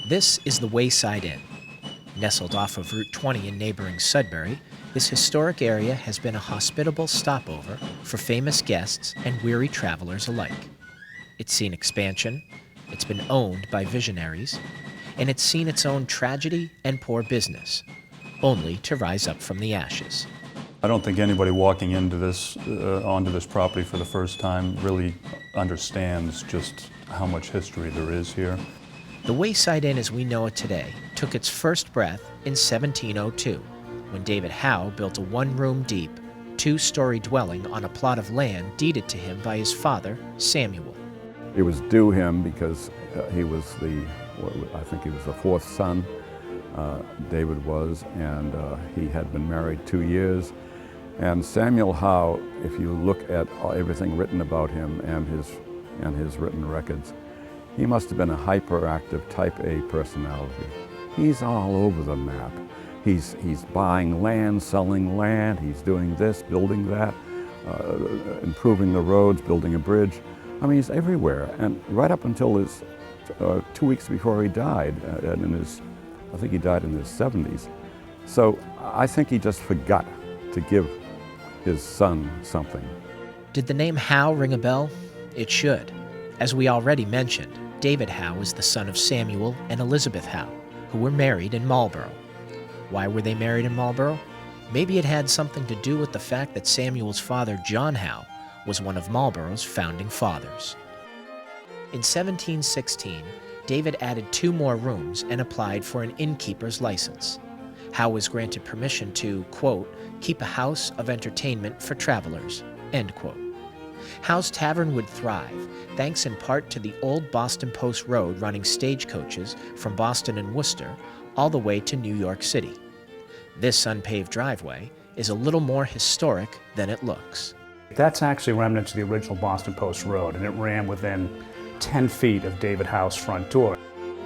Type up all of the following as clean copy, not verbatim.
This is the Wayside Inn. Nestled off of Route 20 in neighboring Sudbury, this historic area has been a hospitable stopover for famous guests and weary travelers alike. It's seen expansion, it's been owned by visionaries, and it's seen its own tragedy and poor business, only to rise up from the ashes. I don't think anybody walking into onto this property for the first time really understands just how much history there is here. The Wayside Inn as we know it today took its first breath in 1702, when David Howe built a one-room deep, two-story dwelling on a plot of land deeded to him by his father, Samuel. It was due him because he was I think he was the fourth son, David was, and he had been married 2 years. And Samuel Howe, if you look at everything written about him and his written records, he must have been a hyperactive type A personality. He's all over the map. He's buying land, selling land, he's doing this, building that, improving the roads, building a bridge. I mean, he's everywhere. And right up until 2 weeks before he died, I think he died in his 70s. So I think he just forgot to give his son something. Did the name Howe ring a bell? It should. As we already mentioned, David Howe was the son of Samuel and Elizabeth Howe, who were married in Marlborough. Why were they married in Marlborough? Maybe it had something to do with the fact that Samuel's father, John Howe, was one of Marlborough's founding fathers. In 1716, David added 2 more rooms and applied for an innkeeper's license. Howe was granted permission to, quote, keep a house of entertainment for travelers, end quote. Howe's Tavern would thrive, thanks in part to the old Boston Post Road running stagecoaches from Boston and Worcester all the way to New York City. This unpaved driveway is a little more historic than it looks. That's actually remnants of the original Boston Post Road, and it ran within 10 feet of David Howe's front door.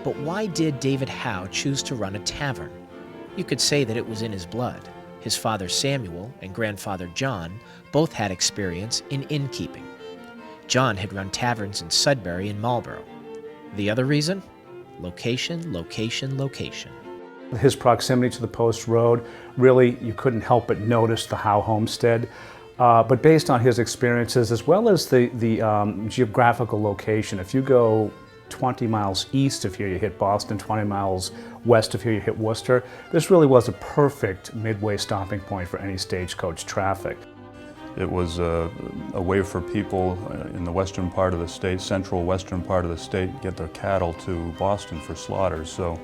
But why did David Howe choose to run a tavern? You could say that it was in his blood. His father Samuel and grandfather John both had experience in innkeeping. John had run taverns in Sudbury and Marlborough. The other reason? Location, location, location. His proximity to the Post Road, really you couldn't help but notice the Howe homestead. But based on his experiences, as well as the geographical location, if you go 20 miles east of here, you hit Boston, 20 miles west of here, you hit Worcester. This really was a perfect midway stopping point for any stagecoach traffic. It was a way for people in the western part of the state, central western part of the state, get their cattle to Boston for slaughter. So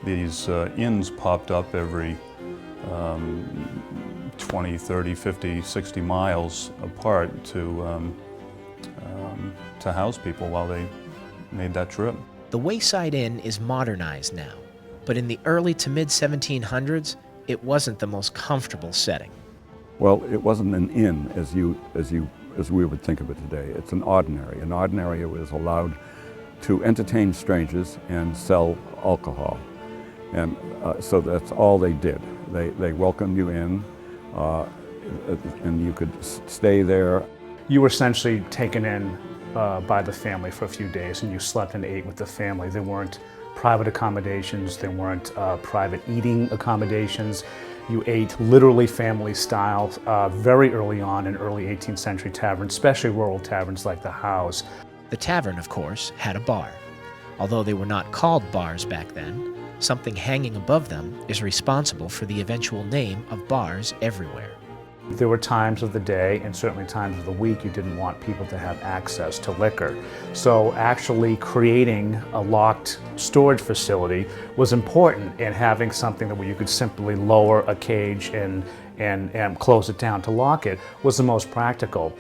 these inns popped up every 20, 30, 50, 60 miles apart to house people while they made that trip. The Wayside Inn is modernized now, but in the early to mid-1700s, it wasn't the most comfortable setting. Well, it wasn't an inn as we would think of it today. It's an ordinary. An ordinary was allowed to entertain strangers and sell alcohol. And so that's all they did. They welcomed you in, and you could stay there. You were essentially taken in by the family for a few days, and you slept and ate with the family. There weren't private accommodations, there weren't private eating accommodations. You ate literally family style very early on in early 18th century taverns, especially rural taverns like the Howe's. The tavern, of course, had a bar. Although they were not called bars back then, something hanging above them is responsible for the eventual name of bars everywhere. There were times of the day and certainly times of the week you didn't want people to have access to liquor. So actually creating a locked storage facility was important, and having something that you could simply lower a cage and close it down to lock it was the most practical.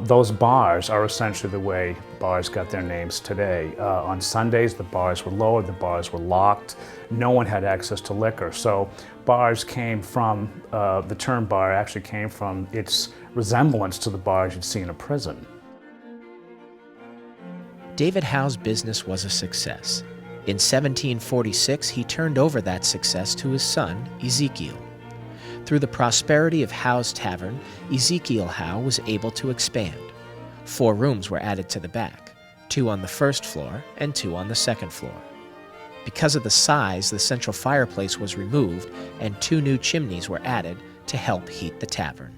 Those bars are essentially the way bars got their names today. On Sundays, the bars were lowered, the bars were locked. No one had access to liquor. So bars came from, the term bar actually came from its resemblance to the bars you'd see in a prison. David Howe's business was a success. In 1746, he turned over that success to his son, Ezekiel. Through the prosperity of Howe's Tavern, Ezekiel Howe was able to expand. 4 rooms were added to the back, 2 on the first floor and 2 on the second floor. Because of the size, the central fireplace was removed and 2 new chimneys were added to help heat the tavern.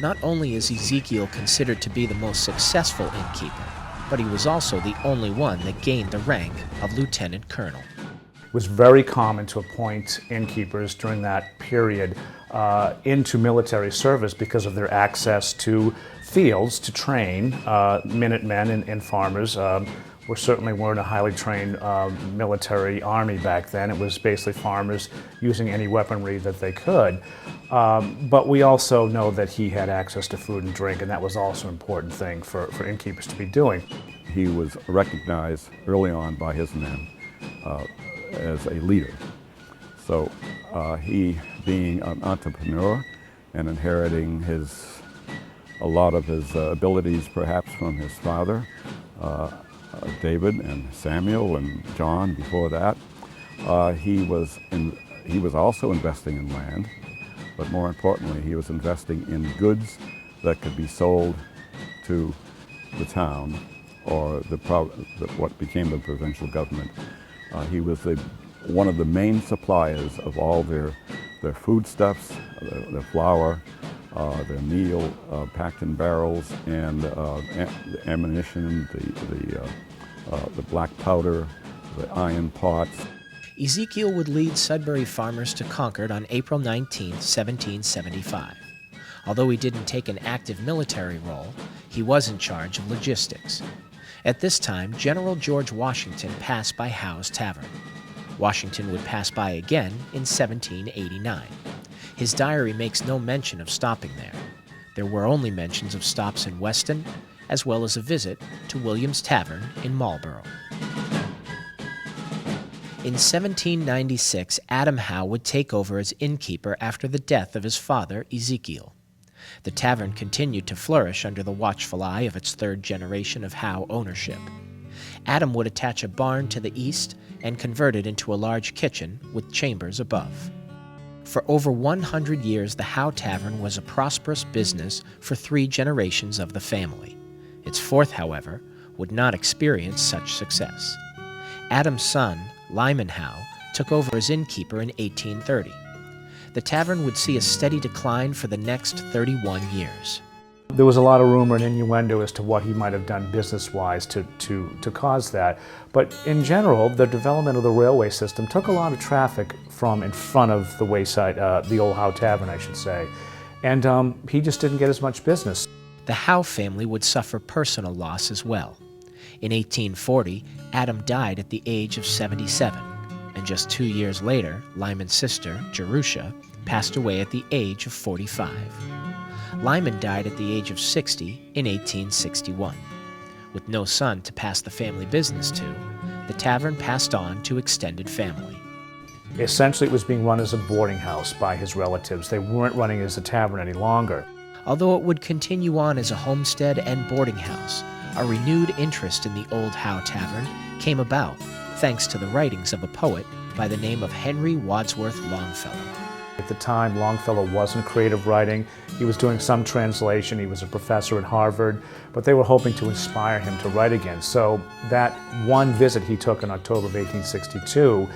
Not only is Ezekiel considered to be the most successful innkeeper, but he was also the only one that gained the rank of lieutenant colonel. It was very common to appoint innkeepers during that period into military service because of their access to fields to train minutemen and farmers. We certainly weren't a highly trained military army back then. It was basically farmers using any weaponry that they could. But we also know that he had access to food and drink, and that was also an important thing for innkeepers to be doing. He was recognized early on by his men as a leader. So he, being an entrepreneur and inheriting a lot of his abilities perhaps from his father, David and Samuel and John before that, he was also investing in land, but more importantly, he was investing in goods that could be sold to the town or what became the provincial government. He was one of the main suppliers of all their foodstuffs, their flour, their meal packed in barrels, and the ammunition, the black powder, the iron pots. Ezekiel would lead Sudbury farmers to Concord on April 19, 1775. Although he didn't take an active military role, he was in charge of logistics. At this time, General George Washington passed by Howe's Tavern. Washington would pass by again in 1789. His diary makes no mention of stopping there. There were only mentions of stops in Weston, as well as a visit to William's Tavern in Marlborough. In 1796, Adam Howe would take over as innkeeper after the death of his father, Ezekiel. The tavern continued to flourish under the watchful eye of its third generation of Howe ownership. Adam would attach a barn to the east and convert it into a large kitchen with chambers above. For over 100 years, the Howe Tavern was a prosperous business for 3 generations of the family. Its fourth, however, would not experience such success. Adam's son, Lyman Howe, took over as innkeeper in 1830. The tavern would see a steady decline for the next 31 years. There was a lot of rumor and innuendo as to what he might have done business-wise to cause that. But in general, the development of the railway system took a lot of traffic from in front of the Wayside, the old Howe Tavern, I should say. And he just didn't get as much business. The Howe family would suffer personal loss as well. In 1840, Adam died at the age of 77, and just 2 years later, Lyman's sister, Jerusha, passed away at the age of 45. Lyman died at the age of 60 in 1861. With no son to pass the family business to, the tavern passed on to extended family. Essentially, it was being run as a boarding house by his relatives. They weren't running it as a tavern any longer. Although it would continue on as a homestead and boarding house, a renewed interest in the old Howe Tavern came about thanks to the writings of a poet by the name of Henry Wadsworth Lonfellow. At the time, Longfellow wasn't creative writing. He was doing some translation. He was a professor at Harvard, but they were hoping to inspire him to write again. So that one visit he took in October of 1862,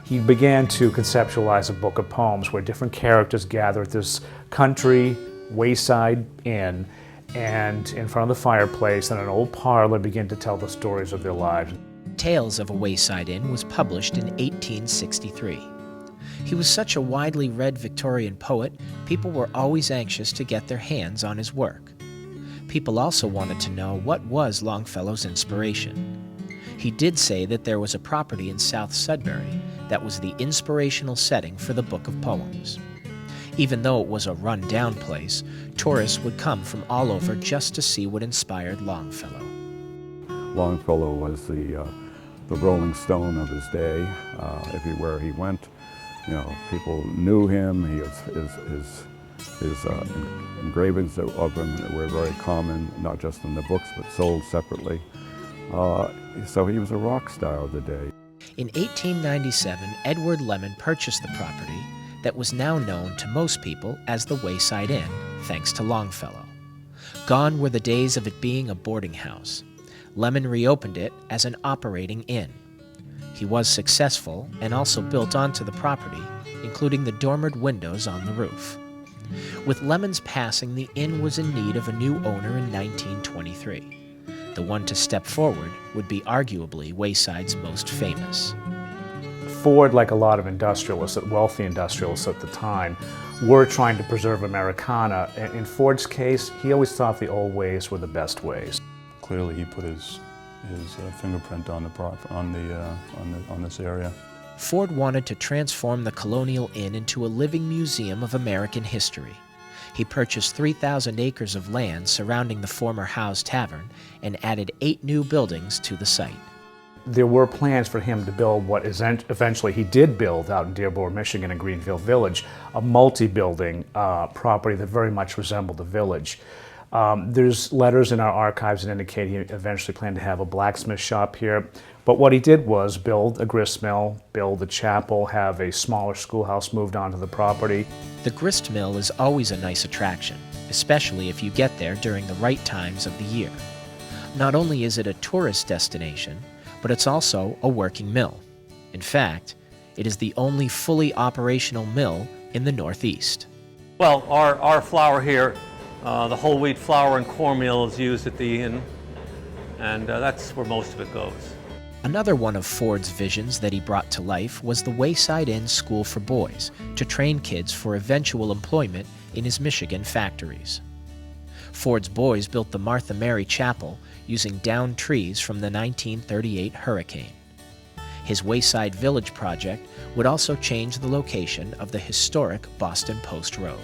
he began to conceptualize a book of poems where different characters gather at this country Wayside Inn, and in front of the fireplace in an old parlor begin to tell the stories of their lives. Tales of a Wayside Inn was published in 1863. He was such a widely read Victorian poet, people were always anxious to get their hands on his work. People also wanted to know what was Longfellow's inspiration. He did say that there was a property in South Sudbury that was the inspirational setting for the book of poems. Even though it was a run-down place, tourists would come from all over just to see what inspired Longfellow. Longfellow was the Rolling Stone of his day. Everywhere he went, people knew him. His engravings of him were very common, not just in the books, but sold separately. So he was a rock star of the day. In 1897, Edward Lemon purchased the property that was now known to most people as the Wayside Inn, thanks to Longfellow. Gone were the days of it being a boarding house. Lemon reopened it as an operating inn. He was successful and also built onto the property, including the dormered windows on the roof. With Lemon's passing, the inn was in need of a new owner in 1923. The one to step forward would be arguably Wayside's most famous. Ford, like a lot of industrialists, wealthy industrialists at the time, were trying to preserve Americana. And in Ford's case, he always thought the old ways were the best ways. Clearly, he put his fingerprint on this area. Ford wanted to transform the Colonial Inn into a living museum of American history. He purchased 3,000 acres of land surrounding the former Howe's Tavern and added 8 new buildings to the site. There were plans for him to build what eventually he did build out in Dearborn, Michigan in Greenfield Village, a multi-building property that very much resembled the village. There's letters in our archives that indicate he eventually planned to have a blacksmith shop here. But what he did was build a grist mill, build a chapel, have a smaller schoolhouse moved onto the property. The grist mill is always a nice attraction, especially if you get there during the right times of the year. Not only is it a tourist destination, but it's also a working mill. In fact, it is the only fully operational mill in the Northeast. Well, our flour here, the whole wheat flour and cornmeal is used at the inn, and that's where most of it goes. Another one of Ford's visions that he brought to life was the Wayside Inn School for Boys, to train kids for eventual employment in his Michigan factories. Ford's boys built the Martha Mary Chapel using downed trees from the 1938 hurricane. His Wayside Village project would also change the location of the historic Boston Post Road.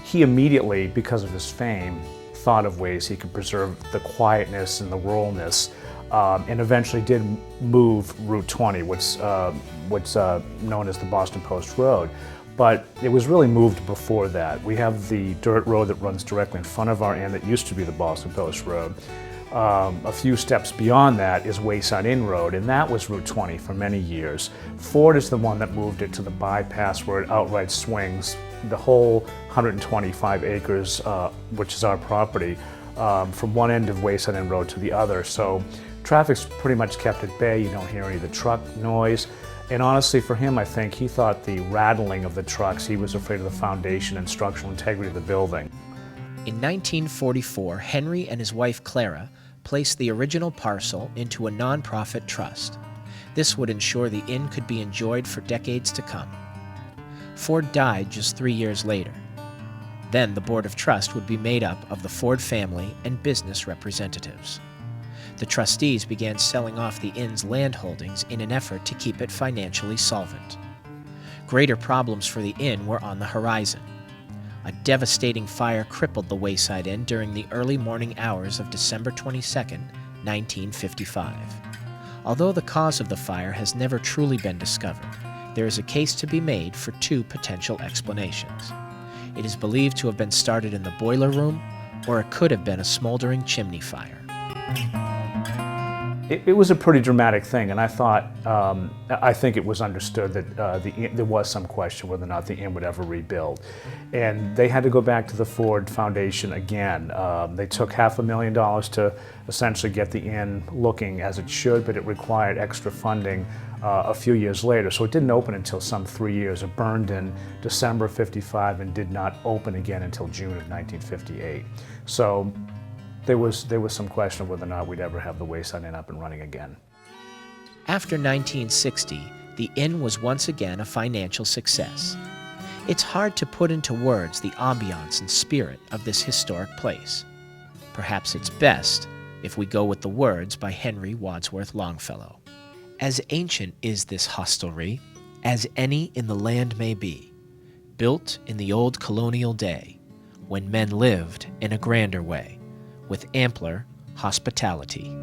He immediately, because of his fame, thought of ways he could preserve the quietness and the ruralness, and eventually did move Route 20, what's known as the Boston Post Road. But it was really moved before that. We have the dirt road that runs directly in front of our inn that used to be the Boston Post Road. A few steps beyond that is Wayside Inn Road, and that was Route 20 for many years. Ford is the one that moved it to the bypass where it outright swings the whole 125 acres, which is our property, from one end of Wayside Inn Road to the other. So traffic's pretty much kept at bay. You don't hear any of the truck noise. And honestly, for him, I think he thought the rattling of the trucks, he was afraid of the foundation and structural integrity of the building. In 1944, Henry and his wife Clara placed the original parcel into a nonprofit trust. This would ensure the inn could be enjoyed for decades to come. Ford died just 3 years later. Then the Board of Trust would be made up of the Ford family and business representatives. The trustees began selling off the inn's land holdings in an effort to keep it financially solvent. Greater problems for the inn were on the horizon. A devastating fire crippled the Wayside Inn during the early morning hours of December 22, 1955. Although the cause of the fire has never truly been discovered, there is a case to be made for 2 potential explanations. It is believed to have been started in the boiler room, or it could have been a smoldering chimney fire. It was a pretty dramatic thing, and I think it was understood that there was some question whether or not the inn would ever rebuild. And they had to go back to the Ford Foundation again. They took $500,000 to essentially get the inn looking as it should, but it required extra funding a few years later. So it didn't open until some 3 years. It burned in December of '55 and did not open again until June of 1958. So there was some question of whether or not we'd ever have the Wayside Inn up and running again. After 1960, the inn was once again a financial success. It's hard to put into words the ambiance and spirit of this historic place. Perhaps it's best if we go with the words by Henry Wadsworth Longfellow. As ancient is this hostelry as any in the land may be, built in the old colonial day, when men lived in a grander way, with ampler hospitality.